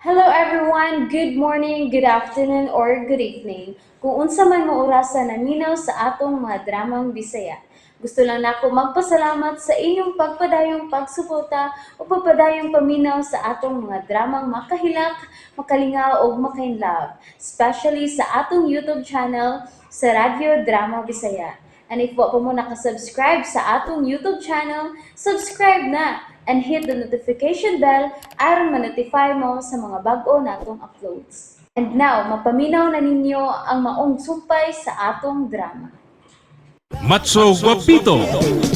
Hello everyone, good morning, good afternoon, or good evening. Kung unsa man mo orasan naminaw sa atong mga dramang Bisaya. Gusto lang nako magpasalamat sa inyong pagpadayong pagsuporta o pagpadayong paminaw sa atong mga dramang makahilak, makalingaw o makainlove, especially sa atong YouTube channel sa Radyo Drama Bisaya. And if wa pa mo nakasubscribe sa atong YouTube channel, subscribe na and hit the notification bell aron ma-notify mo sa mga bag-o natong uploads. And now, mapaminaw na ninyo ang maong sumpay sa atong drama. Matso Guapito.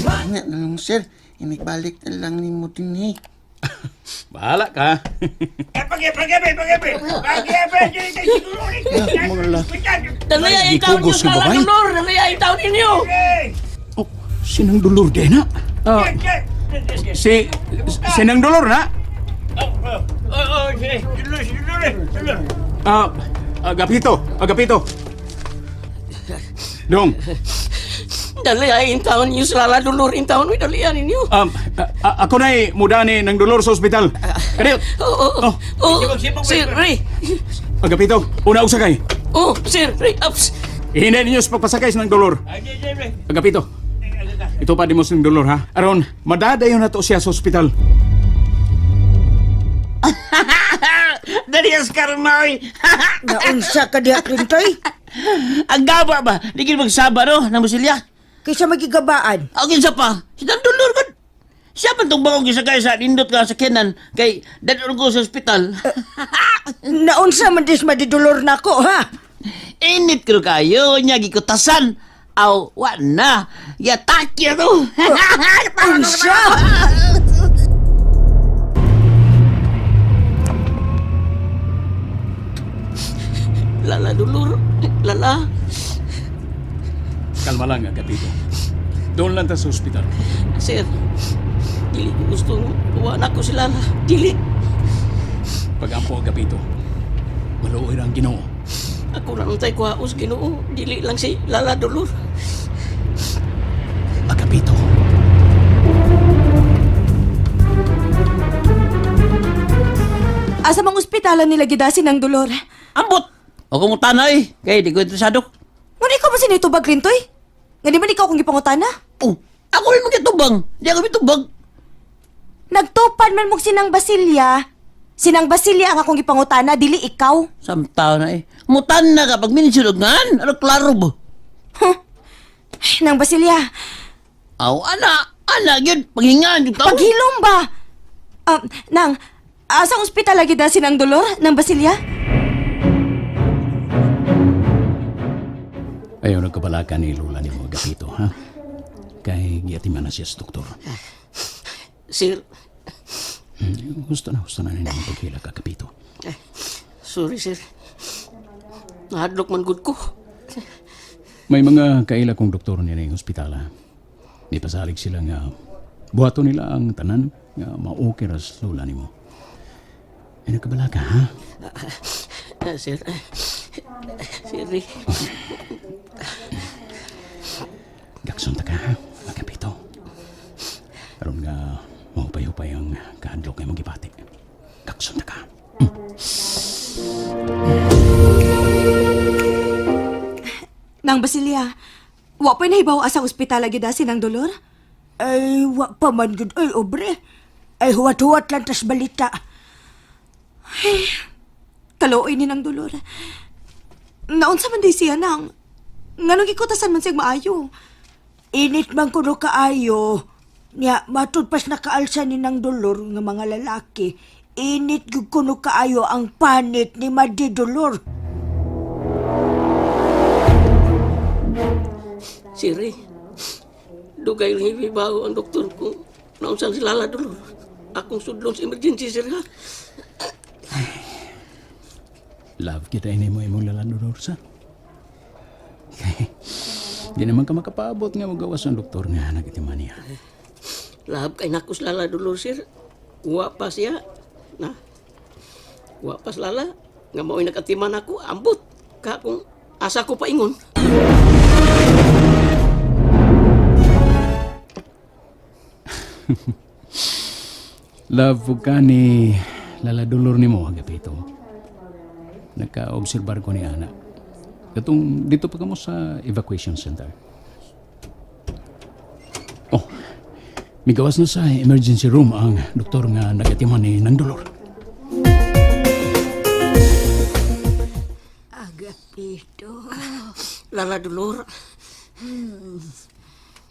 Nga na lang, sir. Inagbalik na lang ni mo din eh. Bahala ka. Dalaya yung taon niyo Gikugos sa ka ba, bay? Dolor! Dalaya yung taon ninyo! Oh, sinang dolor din na? Sinang dolor na? Agapito. Dong, Dalaya yung taon niyo sa Lala Dolor yung taon mo, dalaya ninyo! ako na'y mudani ng dolor sa ospital. Kadil, Sir Ray! Agapito, una og sakay. Sir Ray! Ups! Ihinay ninyo sa pagpasakay ng dolor. Agapito, ito pa di mo sa dolor ha. Aron, madadayon na to siya sa ospital. Dari ang skarmoy! Naunsa ka diha, Klintoy? Ang gaba ba? Di kin magsaba no, ng musilya. Kaysa magigabaan. Ang kinsa pa? Si Dandulor ka. Siya man itong bangong gisagay sa nindot ka sa kenan kay dadon ko sa ospital. Naunsa man dis madidulor nako, ha? Init ko kayo, niya gikutasan. Aw, wa na. Yataki to. Unsa? Lala Dolor! Lala! Kalma lang, Agapito. Doon lang ta sa ospital. Sir, dili ko gusto tuwa na ko si Lala. Dili! Pagampo, Agapito. Maluoy ang Ginoo. Ako lang tayo kuhaos, Ginoo. Dili lang si Lala Dolor. Agapito. Asa mang ospitalan nila gidasin ng dolor? Ambot. O kung tanay, kay di ko interesado. Ngunit ikaw ba sinitubag, Lintoy? Nga di man ikaw kong ipangutana? Oh, ako rin magkitubang. Di ako bitubag. Nagtupan man mong sinang Basilya. Sinang Basilya ang akong ipangutana, dili ikaw. Samtaw na eh. Mutan na kapag minisulogan. Ano klaro ba? Nang Basilya, Aw, ana, yun. Paghingaan yung tao. paghilom ba? Nang, asang ospital lagi dasin ng dolor, nang Basilya? Ayaw nagkabalakan ni Lula ni mo, Agapito, ha? Kay giyatiman na siya sa doktor. Sir, Gusto na ninyo ang paghila, Agapito. sorry sir. Nahadlok man good ko. May mga kaila kong doktor niya ng ospitala. Di pasalig sila nga buhato nila ang tanan nga ma-okay ra sa Lula ni mo. Ay nagkabalaka, ha? Sir, Sir Ray. Gakson ta ka, ha? Agapito. Karon nga mahupay-hupay ang kahadlok ay magibati. Gakson ta ka. Nang Basilya, wa pa'y nahibaw asang ospital lagi dasin ng dolor? Ay, wa pa man gud. Ay, obre. Ay, huwat-huwat lang tas balita. Kaluoy ni ng dolor. Naunsa man di siya nang. Nganong ikutasan man siyang maayo. Init man kuno kaayo. Nya, matud pas nakaalsa ni ng dolor nga mga lalaki. Init gud kuno kaayo ang panit ni madidulor. Sir Ray. Dugay lang ibibaw ang doktor kung naunsan si Lala Dolor. Akong sudlong sa emergency, sir ha. Love kita ini mo imong lalandor sa. Di naman ka makapaabot nga magawas ang doktor nga nagitiman niya. Lahab kay nakos Lala Dolor, sir. Wa pa siya. Na. Wa pa si Lala. Nga mao'y nakatiman ako, ambot. Ka kung asa ko pa ingon. Love ka ni laladulor ni mo, Agapito. Nagka-obserbar ko ni Ana. Katong dito pa kamo sa evacuation center. Oh, may gawas na sa emergency room ang doktor nga nagatiman ni Nang Dolor. Agapito. Lala Dolor,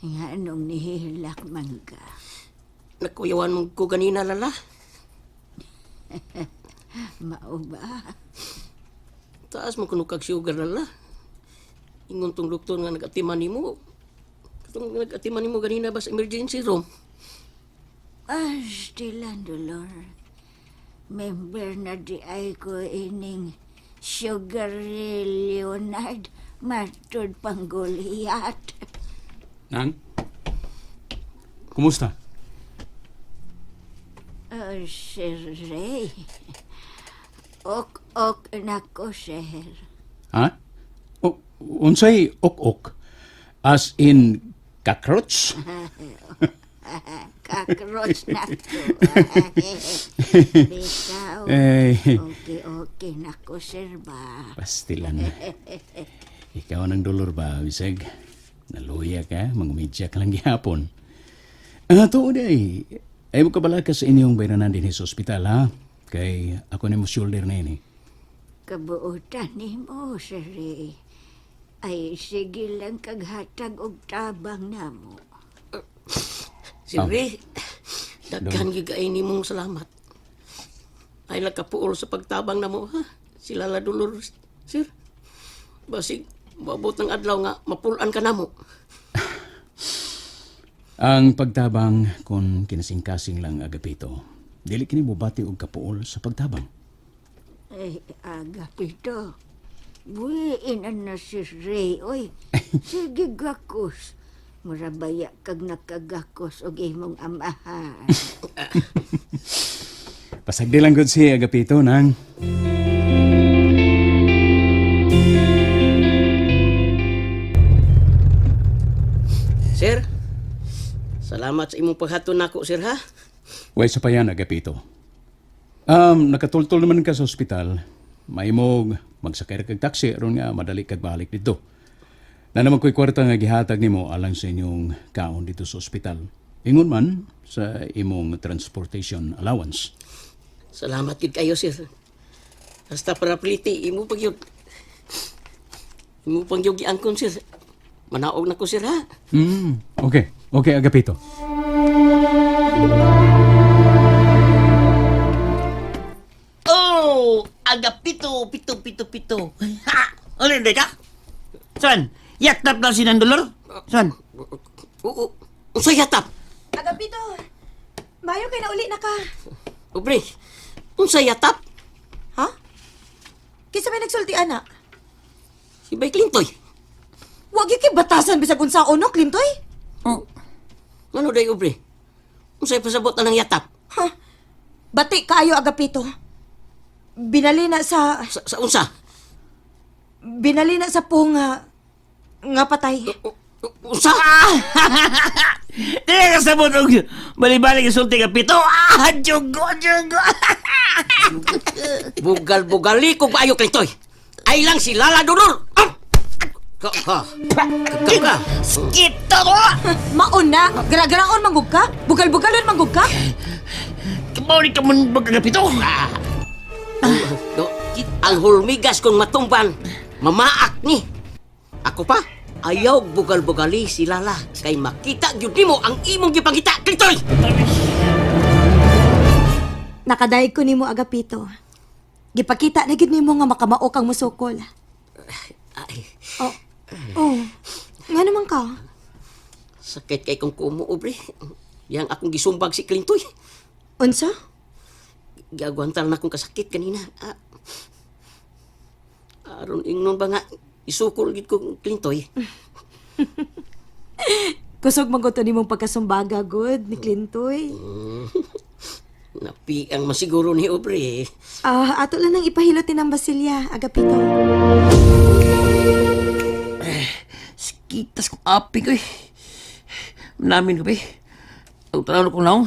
Nga anong nihilak man ka? nakuyawan mo ko ganina, Lala. Mao ba? Taas mo kuno kag sugar, Lala. Ingon tong doktor nga nag-atiman nimo. Katong nag-atiman nimo ganina ba sa emergency room? Stilan, Dolor. Member na di ay ko ining Sugar Ray Leonard matod pangguliyat. Nang? Kumusta? Sir Ray. Ok na ko, sir. Ha? O, unsay ok-ok? As in cockroach? Kakroch na ko. Bitaw. Eh, Okay na ko, sir ba? pastilan. Ikaw ang dolor ba, Wiseg? Naluya ka, mangumidya ka lang gihapon. Tuod ay. Ay mo kabala ka sa inyong bayranan din sa ospital, ha? Kay ako ni mo shoulder na ini. Kabuutan ni mo, sir Ray. Ay, sige lang kaghatag og tabang na mo. Siyempre, daghan gigay ni mong salamat. Ay nagkapuol sa pagtabang na mo, ha? Si Lala Dolor, sir. Basig, mabot ng adlaw nga, mapulan ka na mo. Ang pagtabang kung kinasing-kasing lang, Agapito, dili kini bubati og kapuol sa pagtabang. Ay, Agapito. Buhiin na si Ray, oy. Sige, gakos. Murabaya kag nakagakos og imong amahan. Pasagdi lang gud si Agapito, nang. Sir, salamat sa imong paghaton nako, sir, ha? Way sa payan, Agapito. Nakatultol naman ka sa ospital. May mog magsakay ra kag taxi aron nga madali kag balik dito. Na naman ko'y kwarta nga gihatag nimo alang sa inyong kaon dito sa ospital. Ingon man sa imong transportation allowance. Salamat gid kayo, sir. Basta para pliti, imo pagyud. Imo pangyog giangkon, sir. Manaog na ko, sir, ha? Okay. Okay, Agapito. Oh, Agapito, pito. Ha! Ulit ka? Saan? Yaktap na si Nang Dolor? Saan? Oo. Unsay yatap? Agapito, bayo kay na uli na ka. Ubre, unsay yatap? Ha? Kisa may nagsulti, anak. Si Bay Clintoy. Huwag yung kay batasan bisag unsa ono, Clintoy. Oh. Ano day, Ubre? Unsay pasabot na ng yatap? Ha? Bati kayo, Agapito. Binali na sa Sa unsa? nga patay. Unsa? Dili ka sabot og bali-bali ka sulti ka pito. Jugo. Bugal-bugali ko ba ayo, Clintoy? Ay lang si Lala Dolor. Ka. Skito ko! Mauna, gara-garaon manggug ka? Bugal-bugalon manggug ka? Kamao ni ka man pagkagapito. Do, ang hulmigas kong matumban, mamaak ni. Ako pa, ayaw bugal-bugali si Lala. Kay makita gyud nimo ang imong gipangita, Clintoy! Nakadaig ko nimo, Agapito. Gipakita na gid nimo nga makamao kang musukol. Ay, Oh. Nga naman ka? sakit kay kong kumo, Ubre. Yang akong gisumbag si Clintoy. Unsa? Gagwantal na akong kasakit kanina. Aron ingnon ba nga, isukol gid ko Clintoy. Kusog magoto nimong pagkasumbaga, good, ni Clintoy. Napi ang masiguro ni Ubre. Ato lang nang ipahilotin ang Basilya, Agapito. Skitas kong api ko eh. Namin ko ba eh. Ang tanong ko naong.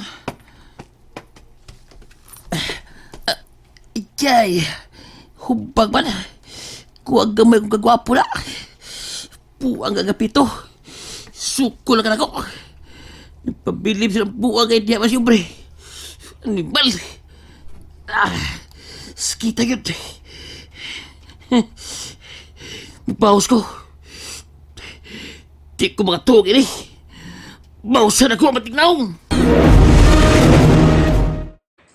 Kay, hubag man. Kuwag gamay kong kagwapo na. Puwang gagapito. Suko lang ka na ko. Nagpabilib silang buwag ay diya masyubre. Animal. Skita yun. Bawas ko. Di ko mga tuwag ini. Bawasan ako matignaw.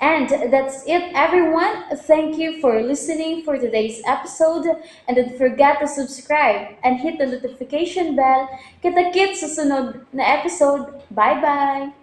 And that's it, everyone. Thank you for listening for today's episode. And don't forget to subscribe and hit the notification bell. Kita-kits sa sunod na episode. Bye-bye!